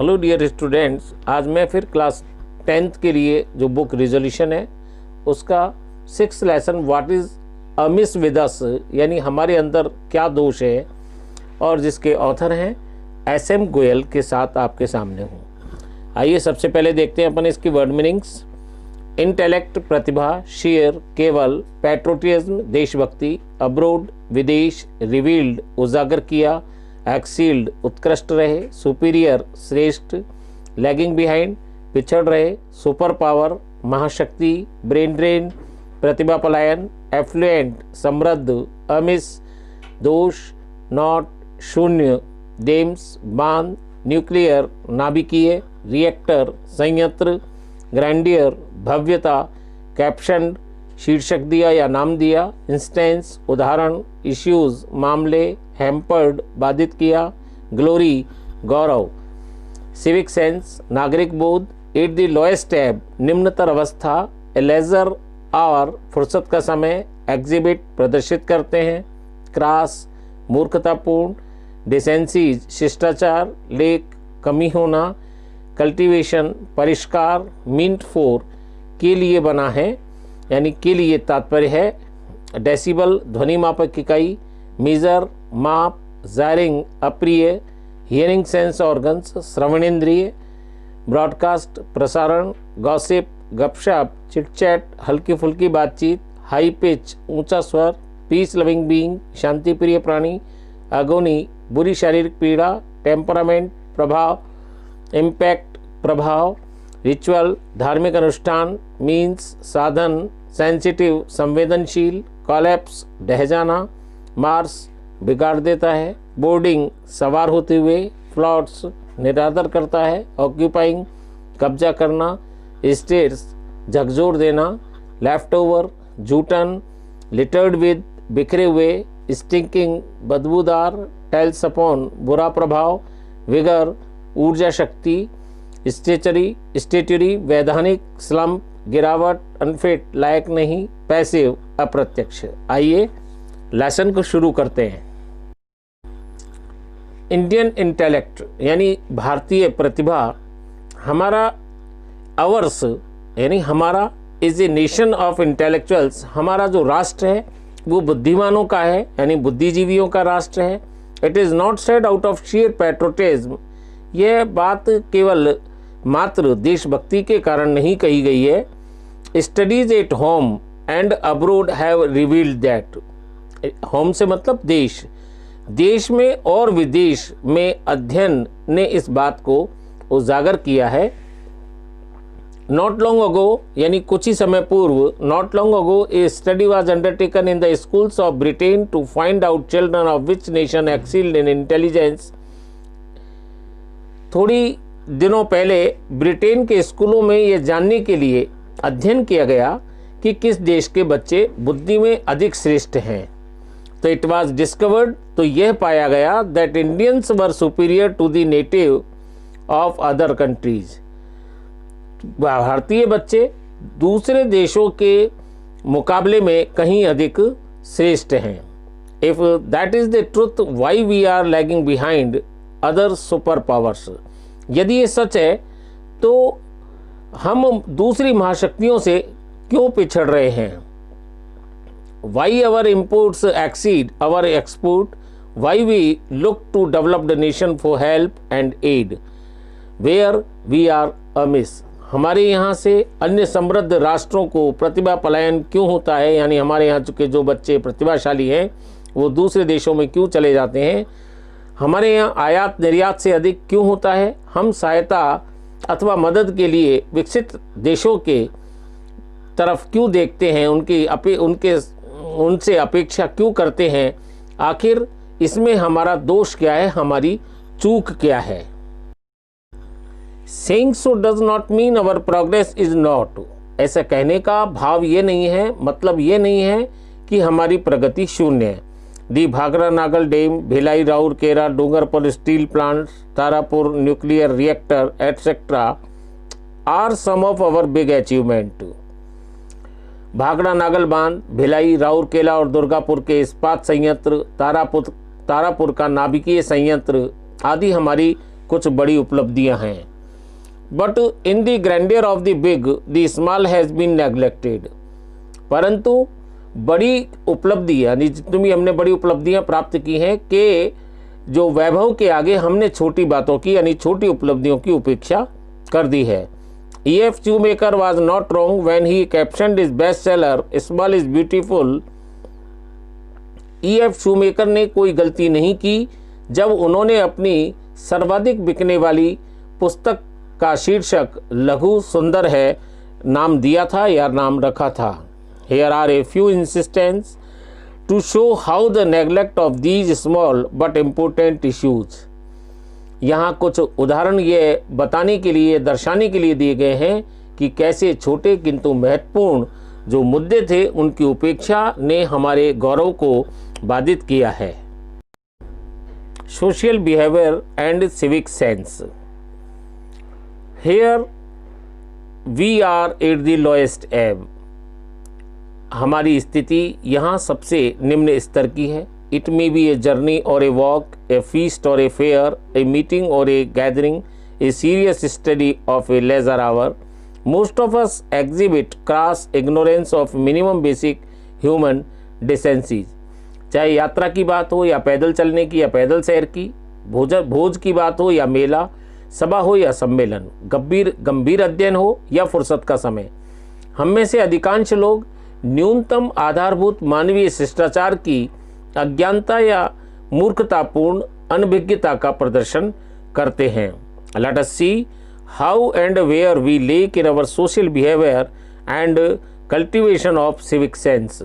Hello dear students, आज मैं फिर क्लास 10th के लिए जो बुक रिजोल्यूशन है उसका 6th lesson what is amiss with us, यानी हमारे अंदर क्या दोष है, और जिसके ऑथर हैं SM गोयल के साथ आपके सामने हूँ। आइए सबसे पहले देखते हैं अपन इसकी वर्ड मीनिंग्स। इंटेलेक्ट प्रतिभा, शेयर केवल, पैट्रोटिज्म देशभक्ति, अब्रोड विदेश, रिवील्ड उजागर किया, एक्सील्ड उत्कृष्ट रहे, सुपीरियर श्रेष्ठ, लैगिंग बिहाइंड पिछड़ रहे, सुपर पावर महाशक्ति, ब्रेन ड्रेन प्रतिभा पलायन, एफ्लुएंट समृद्ध, अमिस दोष, नॉट शून्य, डेम्स बांध, न्यूक्लियर नाभिकीय, रिएक्टर संयंत्र, ग्रैंडियर भव्यता, कैप्शन शीर्षक दिया या नाम दिया, इंस्टेंस उदाहरण, इश्यूज मामले, हैम्पर्ड बाधित किया, ग्लोरी गौरव, सिविक सेंस नागरिक बोध, एट द लोएस्ट एब निम्नतर अवस्था, लेजर आवर फुर्सत का समय, एग्जिबिट प्रदर्शित करते हैं, क्रास मूर्खतापूर्ण, डिसेंसीज शिष्टाचार, लेक कमी होना, कल्टीवेशन परिष्कार, मींट फॉर के लिए बना है यानी के लिए तात्पर्य है, डेसिबल ध्वनि मापक इकाई, मीजर माप, जायरिंग अप्रिय, हियरिंग सेंस ऑर्गन्स श्रवणेंद्रिय, ब्रॉडकास्ट प्रसारण, गॉसिप गपशप, चिटचैट हल्की फुल्की बातचीत, हाई पिच ऊंचा स्वर, पीस लविंग बीइंग शांति प्रिय प्राणी, अगोनी बुरी शारीरिक पीड़ा, टेम्परामेंट प्रभाव, इम्पैक्ट प्रभाव, रिचुअल धार्मिक अनुष्ठान, मीन्स साधन, सेंसिटिव संवेदनशील, कॉलेप्स ढह जाना, मार्स बिगाड़ देता है, बोर्डिंग सवार होते हुए, फ्लॉट्स निरादर करता है, ऑक्यूपाइंग कब्जा करना, स्टेट्स झकझोर देना, लेफ्ट ओवर जूटन, लिटर्ड विद बिखरे हुए, स्टिंकिंग बदबूदार, टेल्स अपॉन बुरा प्रभाव, विगर ऊर्जा शक्ति, स्टेचरी वैधानिक, स्लम्प गिरावट, अनफिट लायक नहीं, पैसिव अप्रत्यक्ष। आइए लेसन को शुरू करते हैं। इंडियन इंटेलेक्ट यानी भारतीय प्रतिभा, हमारा अवर्स यानी हमारा is a nation of intellectuals, हमारा जो राष्ट्र है वो बुद्धिमानों का है यानी बुद्धिजीवियों का राष्ट्र है। It is not said out of sheer patriotism, यह बात केवल मात्र देशभक्ति के कारण नहीं कही गई है। Studies at home and abroad have revealed that, home से मतलब देश, देश में और विदेश में अध्ययन ने इस बात को उजागर किया है। नॉट लॉन्ग अगो यानी कुछ ही समय पूर्व, not long ago a study was undertaken in the schools of Britain to find out children of which nation excelled in intelligence. थोड़ी दिनों पहले ब्रिटेन के स्कूलों में यह जानने के लिए अध्ययन किया गया कि किस देश के बच्चे बुद्धि में अधिक श्रेष्ठ हैं। तो इट वाज डिस्कवर्ड, तो यह पाया गया that Indians were superior to the native of other countries, भारतीय बच्चे दूसरे देशों के मुकाबले में कहीं अधिक श्रेष्ठ हैं। If that is the truth, why we are lagging behind other super powers, यदि ये सच है तो हम दूसरी महाशक्तियों से क्यों पिछड़ रहे हैं। Why our imports exceed our export, why we look to developed nation for help and aid, where we are amiss, हमारे यहाँ से अन्य समृद्ध राष्ट्रों को प्रतिभा पलायन क्यों होता है, यानी हमारे यहाँ के जो बच्चे प्रतिभाशाली हैं वो दूसरे देशों में क्यों चले जाते हैं, हमारे यहाँ आयात निर्यात से अधिक क्यों होता है, हम सहायता अथवा मदद के लिए विकसित देशों के तरफ क्यों देखते हैं, उनसे अपेक्षा क्यों करते हैं, आखिर इसमें हमारा दोष क्या है, हमारी चूक क्या है। Saying so does not mean our progress is not, ऐसा कहने का भाव ये नहीं है, मतलब ये नहीं है कि हमारी प्रगति शून्य है। The Bhakra Nangal dam, Bhilai Rourkela, Dungarpur steel plant, Tarapur nuclear reactor etcetera are some of our big achievement. Bhakra Nangal बांध, भिलाई राउरकेला और दुर्गापुर के इस्पात संयंत्र, तारापुर का नाभिकीय संयंत्र आदि हमारी कुछ बड़ी उपलब्धियां हैं। But in the grandeur of the big the small has been neglected. परंतु बड़ी उपलब्धि यानी जितनी भी हमने बड़ी उपलब्धियां प्राप्त की हैं कि जो वैभव के आगे हमने छोटी बातों की यानी छोटी उपलब्धियों की उपेक्षा कर दी है। E.F. Shoemaker was not wrong when he captioned his bestseller "Small is Beautiful"। E.F. Shoemaker ने कोई गलती नहीं की जब उन्होंने अपनी सर्वाधिक बिकने वाली पुस्तक का शीर्षक लघु सुंदर है नाम दिया था या नाम रखा था। Here are a few instances to show how the neglect of these small but important issues। यहाँ कुछ उदाहरण ये बताने के लिए दर्शाने के लिए दिए गए हैं कि कैसे छोटे किंतु महत्वपूर्ण जो मुद्दे थे उनकी उपेक्षा ने हमारे गौरव को बाधित किया है। Social behaviour and civic sense. Here we are at the lowest ebb. हमारी स्थिति यहाँ सबसे निम्न स्तर की है। It may be a journey or a walk, A feast और a fair, a meeting or a gathering, a serious study of a leisure hour. Most of us exhibit gross ignorance of minimum basic human decencies. चाहे यात्रा की बात हो या पैदल चलने की या पैदल सैर की, भोज की बात हो या मेला, सभा हो या सम्मेलन, गंभीर अध्ययन हो या फुर्सत का समय, हम में से अधिकांश लोग न्यूनतम आधारभूत मानवीय शिष्टाचार की अज्ञानता या मूर्खतापूर्ण अनभिज्ञता का प्रदर्शन करते हैं। Let us see how and where we lack in our social behaviour and cultivation of civic sense.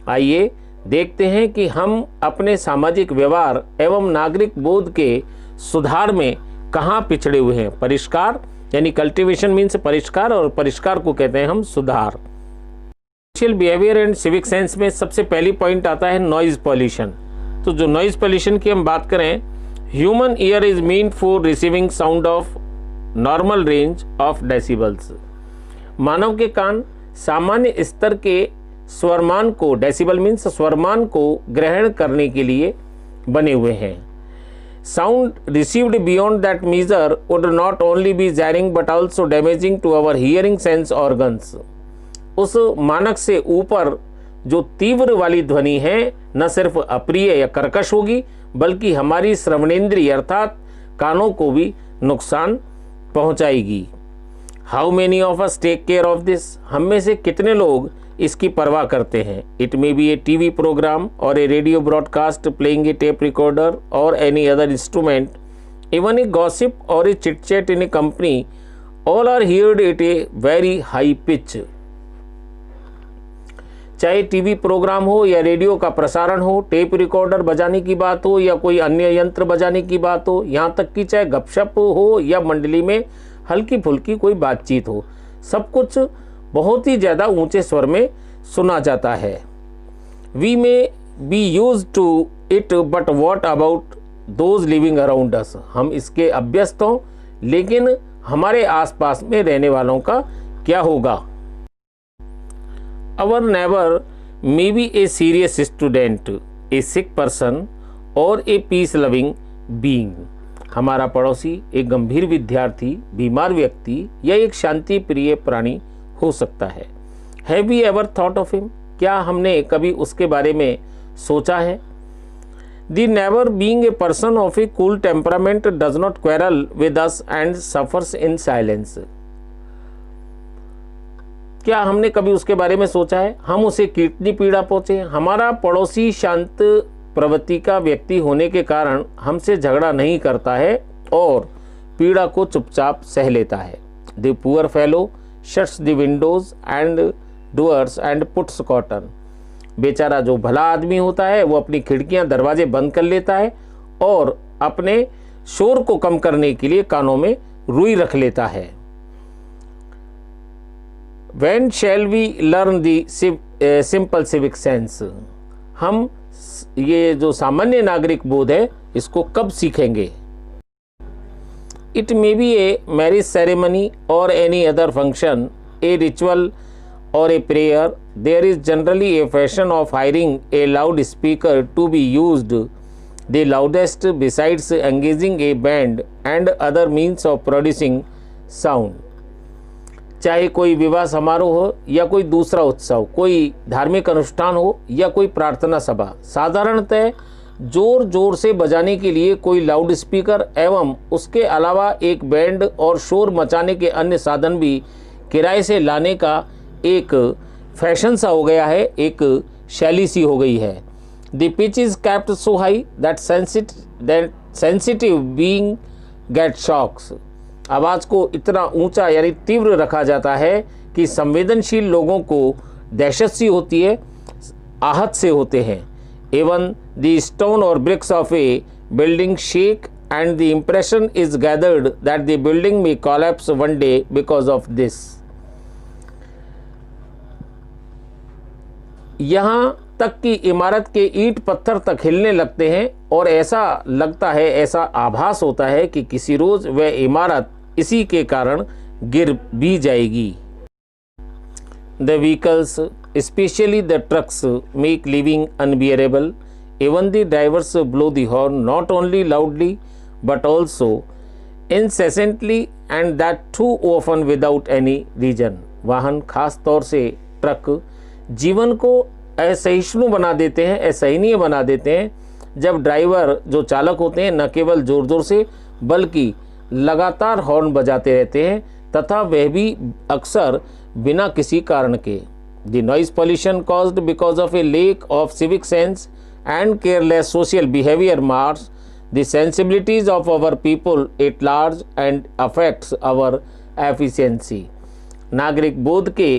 आइए देखते हैं कि हम अपने सामाजिक व्यवहार एवं नागरिक बोध के सुधार में कहाँ पिछड़े हुए हैं। परिष्कार यानी कल्टीवेशन मीन्स परिष्कार और परिष्कार को कहते हैं हम सुधार। Social behaviour and civic sense में सबसे पहली पॉइंट आता है नॉइज पॉल्यूशन। तो जो नॉइज पॉल्यूशन की हम बात करें, human ear is mean for receiving sound of normal range of decibels. मानव के कान सामान्य स्तर के स्वरमान को, डेसिबल मीन्स स्वरमान को ग्रहण करने के लिए बने हुए हैं। Sound received beyond that measure would not only be jarring but also damaging to our hearing sense organs. उस मानक से ऊपर जो तीव्र वाली ध्वनि है न सिर्फ अप्रिय या कर्कश होगी बल्कि हमारी श्रवणेंद्रिय अर्थात कानों को भी नुकसान पहुंचाएगी। How many of us take care of this. हम में से कितने लोग इसकी परवाह करते हैं। It may be a TV programme or a radio broadcast, playing a tape recorder or any other instrument, even a gossip or a chit chat in a company, all are heard at a very high pitch. चाहे TV programme हो या radio का प्रसारण हो, tape recorder बजाने की बात हो या कोई अन्य यंत्र बजाने की बात हो, यहाँ तक कि चाहे गपशप हो या मंडली में हल्की फुल्की कोई बातचीत हो, सब कुछ बहुत ही ज़्यादा ऊंचे स्वर में सुना जाता है। We may be used to it but what about those living around us. हम इसके अभ्यस्त हों लेकिन हमारे आसपास में रहने वालों का क्या होगा। Our neighbor may be a serious student, a sick person or a peace-loving being। हमारा पड़ोसी एक गंभीर विद्यार्थी, बीमार व्यक्ति या एक शांति प्रिय प्राणी हो सकता है। Have we ever thought of him? क्या हमने कभी उसके बारे में सोचा है। The neighbor being a person of a cool temperament does not quarrel with us and suffers in silence। क्या हमने कभी उसके बारे में सोचा है हम उसे कितनी पीड़ा पहुंचे। हमारा पड़ोसी शांत प्रवृत्ति का व्यक्ति होने के कारण हमसे झगड़ा नहीं करता है और पीड़ा को चुपचाप सह लेता है। The poor fellow shuts the Windows and doors and puts cotton. बेचारा जो भला आदमी होता है वो अपनी खिड़कियां दरवाजे बंद कर लेता है और अपने शोर को कम करने के लिए कानों में रुई रख लेता है। When shall we learn the simple civic sense? हम ये जो सामान्य नागरिक बोध है इसको कब सीखेंगे। It may be a marriage ceremony or any other function, a ritual or a prayer. There is generally a fashion of hiring a loudspeaker to be used the loudest besides engaging a band and other means of producing sound. चाहे कोई विवाह समारोह हो या कोई दूसरा उत्सव, कोई धार्मिक अनुष्ठान हो या कोई प्रार्थना सभा, साधारणतः जोर जोर से बजाने के लिए कोई लाउड स्पीकर एवं उसके अलावा एक बैंड और शोर मचाने के अन्य साधन भी किराए से लाने का एक फैशन सा हो गया है, एक शैली सी हो गई है. The pitch is kept so high that sensitive being get shocks. आवाज़ को इतना ऊंचा यानी तीव्र रखा जाता है कि संवेदनशील लोगों को दहशत सी होती है, आहत से होते हैं. Even the stone or bricks of a building shake and the impression is gathered that the building may collapse one day because of this. यहाँ तक कि इमारत के ईंट पत्थर तक हिलने लगते हैं और ऐसा लगता है, ऐसा आभास होता है कि किसी रोज वह इमारत इसी के कारण गिर भी जाएगी. The vehicles, especially the trucks, make living unbearable. Even the drivers blow the horn not only loudly but also incessantly, and that too often without any reason. वाहन, खास तौर से ट्रक, जीवन को असहिष्णु बना देते हैं, असहनीय बना देते हैं जब ड्राइवर जो चालक होते हैं न केवल ज़ोर ज़ोर से बल्कि लगातार हॉर्न बजाते रहते हैं तथा वह भी अक्सर बिना किसी कारण के. The noise pollution caused because of a lack of civic sense and careless social behavior mars the sensibilities of our people at large and affects our efficiency. नागरिक बोध के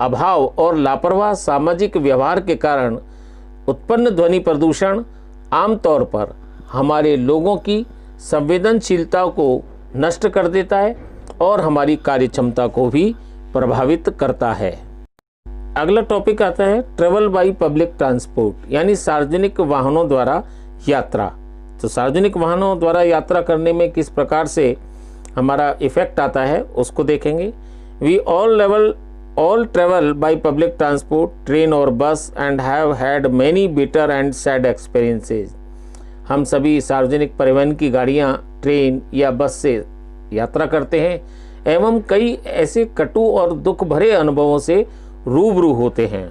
अभाव और लापरवाह सामाजिक व्यवहार के कारण उत्पन्न ध्वनि प्रदूषण आमतौर पर हमारे लोगों की संवेदनशीलता को नष्ट कर देता है और हमारी कार्यक्षमता को भी प्रभावित करता है. अगला टॉपिक आता है ट्रेवल बाय पब्लिक ट्रांसपोर्ट, यानी सार्वजनिक वाहनों द्वारा यात्रा. तो सार्वजनिक वाहनों द्वारा यात्रा करने में किस प्रकार से हमारा इफेक्ट आता है उसको देखेंगे. We all travel by public transport, train और bus, and have had many bitter and sad experiences. हम सभी सार्वजनिक परिवहन की गाड़ियाँ, ट्रेन या बस से यात्रा करते हैं एवं कई ऐसे कटु और दुख भरे अनुभवों से रूबरू होते हैं.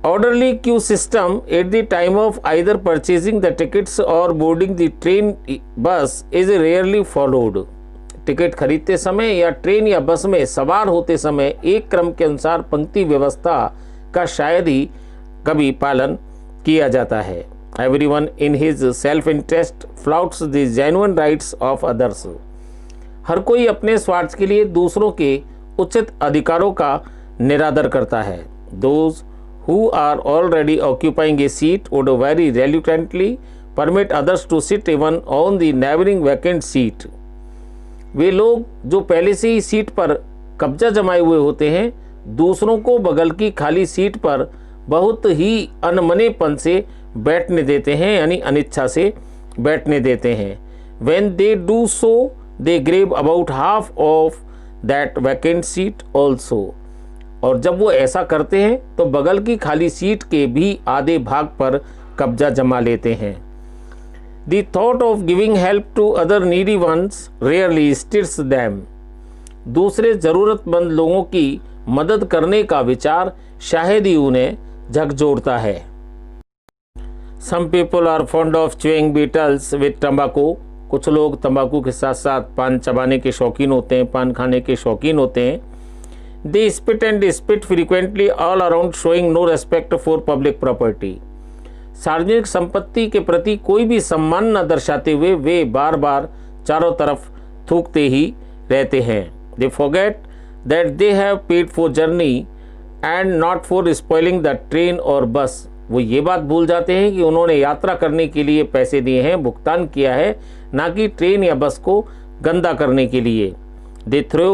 Orderly queue system at the time of either purchasing the tickets or boarding the train bus is rarely followed. Ticket खरीदते समय या ट्रेन या बस में सवार होते समय एक क्रम के अनुसार पंक्ति व्यवस्था का शायद ही कभी पालन किया जाता है. Everyone in his self-interest flouts the genuine rights of others. हर कोई अपने स्वार्थ के लिए दूसरों के उचित अधिकारों का निरादर करता है. Those who are already occupying a seat would very reluctantly permit others to sit even on the neighboring vacant seat. वे लोग जो पहले से ही सीट पर कब्जा जमाए हुए होते हैं दूसरों को बगल की खाली सीट पर बहुत ही अनमनेपन से बैठने देते हैं, यानी अनिच्छा से बैठने देते हैं. When they do so, they grab about half of that vacant seat also. और जब वो ऐसा करते हैं तो बगल की खाली सीट के भी आधे भाग पर कब्जा जमा लेते हैं. The thought of giving help to other needy ones rarely stirs them. दूसरे ज़रूरतमंद लोगों की मदद करने का विचार शायद ही उन्हें झकझोरता है. Some people are fond of chewing beetles with tobacco. कुछ लोग तंबाकू के साथ साथ पान चबाने के शौकीन होते हैं, पान खाने के शौकीन होते हैं. They spit and spit frequently all around, showing no respect for public property. सार्वजनिक संपत्ति के प्रति कोई भी सम्मान न दर्शाते हुए वे बार बार चारों तरफ थूकते ही रहते हैं. They forget that they have paid for journey and not for spoiling the train or bus. वो ये बात भूल जाते हैं कि उन्होंने यात्रा करने के लिए पैसे दिए हैं, भुगतान किया है, ना कि ट्रेन या बस को गंदा करने के लिए. They throw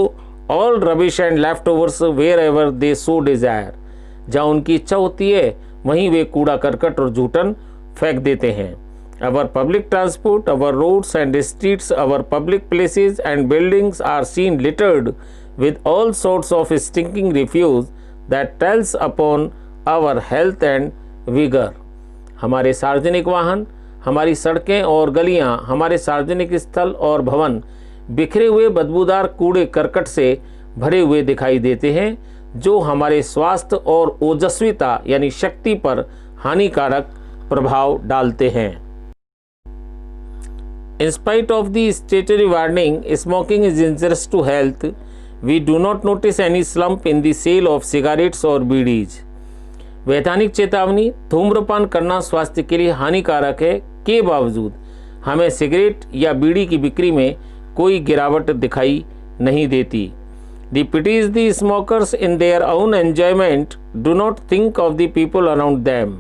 all rubbish and leftovers wherever they so desire. जहाँ उनकी इच्छा होती है वहीं वे कूड़ा करकट और जूठन फेंक देते हैं. Our public transport, our roads and streets, our public places and buildings are seen littered with all sorts of stinking refuse that tells upon our health and vigor. हमारे सार्वजनिक वाहन, हमारी सड़कें और गलियां, हमारे सार्वजनिक स्थल और भवन बिखरे हुए बदबूदार कूड़े करकट से भरे हुए दिखाई देते हैं, जो हमारे स्वास्थ्य और ओजस्विता यानी शक्ति पर हानिकारक प्रभाव डालते हैं। In spite of the statutory warning, smoking is injurious to health. We do not notice any slump in the sale of cigarettes or bidis. वैधानिक चेतावनी, धूम्रपान करना स्वास्थ्य के लिए हानिकारक है के बावजूद हमें सिगरेट या बीड़ी की बिक्री में कोई गिरावट दिखाई नहीं देती। The pities the smokers in their own enjoyment do not think of the people around them।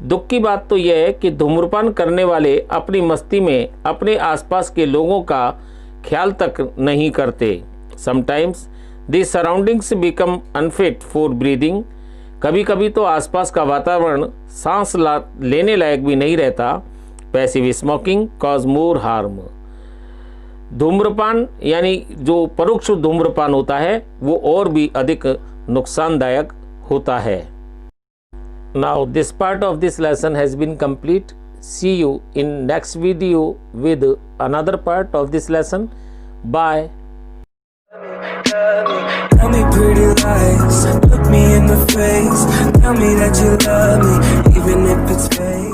दुख की बात तो यह है कि धूम्रपान करने वाले अपनी मस्ती में अपने आसपास के लोगों का ख्याल तक नहीं करते। Sometimes the surroundings become unfit for breathing। कभी कभी तो आसपास का वातावरण सांस लेने लायक भी नहीं रहता। पैसिव स्मोकिंग कॉज मोर हार्म। धूम्रपान यानी जो परोक्ष धूम्रपान होता है वो और भी अधिक नुकसानदायक होता है। Now this part of this lesson has been complete. See you in next video with another part of this lesson. Bye. Tell me pretty lies, look me in the face, tell me that you love me, even if it's fake.